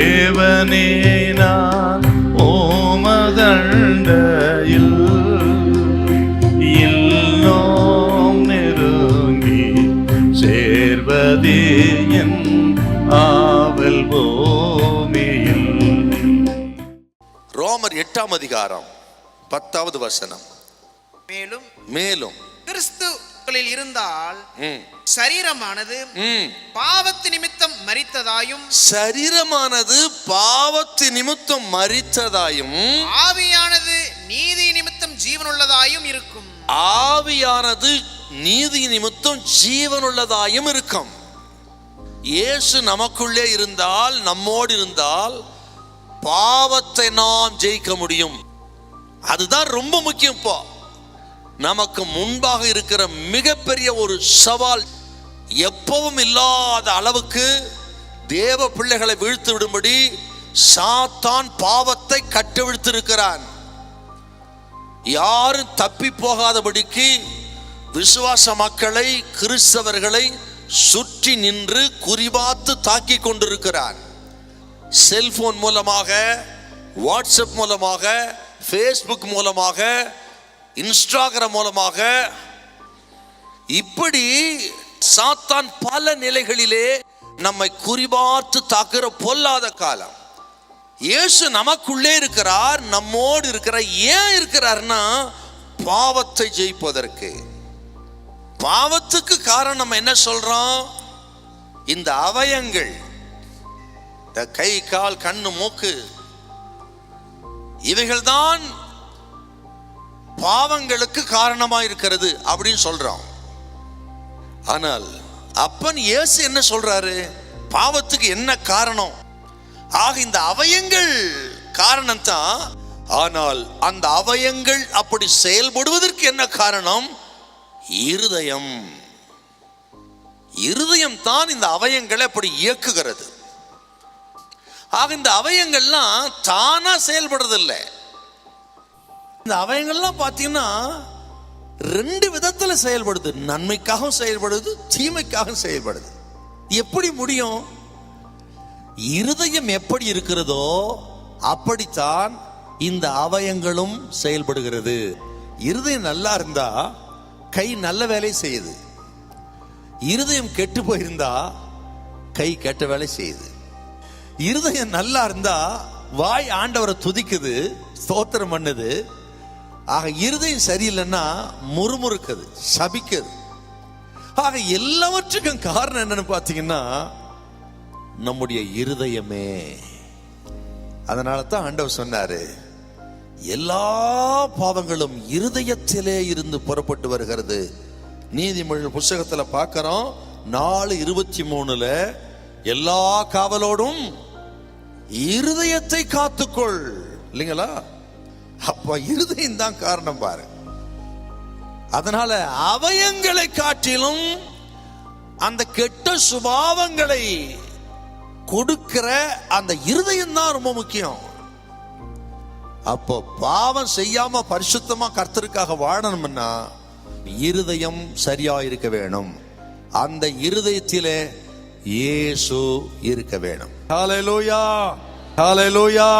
தேவனே நான் ஓமதண்டையில் இன்னும் நெருங்கி சேர்வதே என் ஆவல் பூமியில். ரோமர் 8ஆம் அதிகாரம் 10வது வசனம். மேலும் கிறிஸ்துவில் இருந்தால் சரீரமானது பாவத்து நிமித்தம் மரித்ததாயும், சரீரமானது பாவத்து நிமித்தம் மரித்ததாயும், ஆவியானது நீதி நிமித்தம் ஜீவனுள்ளதாயும் இருக்கும். ஆவியானது நீதி நிமித்தம் ஜீவனுள்ளதாயும் இருக்கும். இயேசு நமக்குள்ளே இருந்தால், நம்மோடு இருந்தால் பாவத்தை நாம் ஜெயிக்க முடியும். அதுதான் ரொம்ப முக்கியம். இப்போ நமக்கு முன்பாக இருக்கிற மிகப்பெரிய ஒரு சவால், எப்பவும் இல்லாத அளவுக்கு தேவ பிள்ளைகளை வீழ்த்து விடும்படி சாத்தான் பாவத்தை கட்டவிழ்த்திருக்கிறான். யாரும் தப்பி போகாதபடிக்கு விசுவாச மக்களை, கிறிஸ்தவர்களை சுற்றி நின்று குறிபார்த்து தாக்கி கொண்டிருக்கிறான். செல்போன் மூலமாக, வாட்ஸ்அப் மூலமாக, ஃபேஸ்புக் மூலமாக, இன்ஸ்டாகிராம் மூலமாக, இப்படி சாத்தான் பல நிலைகளிலே நம்மை குறிபார்த்து தாக்குற பொல்லாத காலம். இயேசு நமக்குள்ளே இருக்கிறார், நம்மோடு இருக்கிறார். ஏன் இருக்கிறார்னா பாவத்தை ஜெயிப்பதற்கு. பாவத்துக்கு காரணம் நம்ம என்ன சொல்றோம்? இந்த அவயங்கள், இந்த கை, கால், கண்ணு, மூக்கு, இவைகள்தான் பாவங்களுக்கு காரணமாக இருக்கிறது அப்படின்னு சொல்றோம். ஆனால் அப்பன் இயேசு என்ன சொல்றாரு? பாவத்துக்கு என்ன காரணம்? ஆக இந்த அவயங்கள் காரணம் தான். ஆனால் அந்த அவயங்கள் அப்படி செயல்படுவதற்கு என்ன காரணம்? இருதயம். இருதயம் தான் இந்த அவயங்களை அப்படி இயக்குகிறது. ஆக இந்த அவயங்கள்லாம் தானா செயல்படுறதில்லை. இந்த அவயங்கள்லாம் பார்த்தீங்கன்னா ரெண்டு விதத்துல செயல்படுது. நன்மைக்காகவும் செயல்படுது, தீமைக்காகவும் செயல்படுது. எப்படி முடியும்? இருதயம் எப்படி இருக்கிறதோ அப்படித்தான் இந்த அவயங்களும் செயல்படுகிறது. இருதயம் நல்லா இருந்தா கை நல்ல வேலை செய்யுது. இருதயம் கெட்டு போயிருந்தா கை கெட்ட வேலை செய்யுது. இருதயம் நல்லா இருந்தா வாய் ஆண்டவரை துதிக்குது, ஸ்தோத்திரம் பண்ணுது. ஆக இருதயம் சரியில்லைன்னா முறுமுறுக்குது, சபிக்குது. ஆக எல்லாவற்றுக்கும் காரணம் என்னன்னு பார்த்தீங்கன்னா நம்முடைய இருதயமே. அதனால தான் ஆண்டவர் சொன்னாரு, எல்லா பாவங்களும் இருதயத்திலே இருந்து புறப்பட்டு வருகிறது. நீதிமொழிகள் புஸ்தகத்துல பார்க்கிறோம் 4:23, எல்லா காவலோடும் இருதயத்தை காத்துக்கொள். இல்லைங்களா? அப்ப இருதயம் தான் காரணம் பாரு. அதனால அவயங்களை காட்டிலும் அந்த கெட்ட சுபாவங்களை கொடுக்கிற அந்த இருதயம் தான் ரொம்ப முக்கியம். அப்போ பாவம் செய்யாம பரிசுத்தமா கர்த்தருக்காக வாழணும்னா இருதயம் சரியா இருக்க வேணும். அந்த இருதயத்திலே இயேசு இருக்க வேணும். ஹல்லேலூயா, ஹல்லேலூயா.